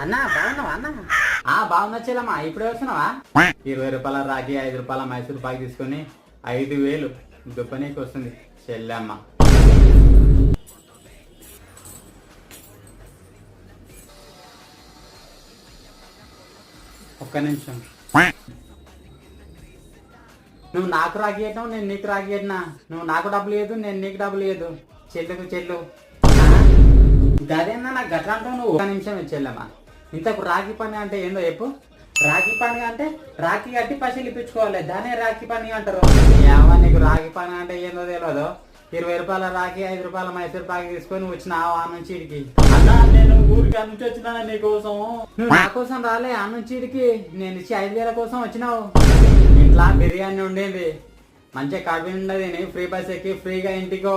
అన్నా బాగున్నావా అన్న? బాగున్నా చెల్లమ్మా. ఇప్పుడే వస్తున్నావా? 20 రూపాయల రాగి, 5 రూపాయల మైసూర్ పాక్ తీసుకొని 5,000 దుప్పనీకి వస్తుంది చెల్లమ్మ. ఒక్క నిమిషం. నువ్వు నాకు రాగి ఇవ్వటం, నేను నీకు రాగి ఇవ్వనా? నువ్వు నాకు డబ్బులు ఇవ్వదు, నేను నీకు డబ్బులు ఇవ్వదు. చెల్లు గదేనా నాకు గట్లా అంటావు నువ్వు? ఒక్క నిమిషం చెల్లమ్మా. ఇంతకు రాఖీ పని అంటే ఏందో చెప్పు. రాఖీ పని అంటే రాఖీ కట్టి పైసలు ఇప్పించుకోవాలి, దానే రాఖీ పని అంటారు. ఏమో నీకు రాఖీ పని అంటే ఏందో తెలియదు. 20 రూపాయల రాఖీ, 5 రూపాయల మైసూర్ పాకి తీసుకొని వచ్చినావు ఆ నుంచి ఇడికి. అన్నా నేను ఊరికి ఆ నుంచి వచ్చినా నీకోసం. నువ్వు నా కోసం రాలే, ఆ నుంచి ఇడికి నేను ఇచ్చి 5,000 కోసం వచ్చినావు. ఇంట్లో బిర్యానీ ఉండేది, మంచిగా కడుపు ఉండేది. ఫ్రీ బస్ ఎక్కి ఫ్రీగా ఇంటికో.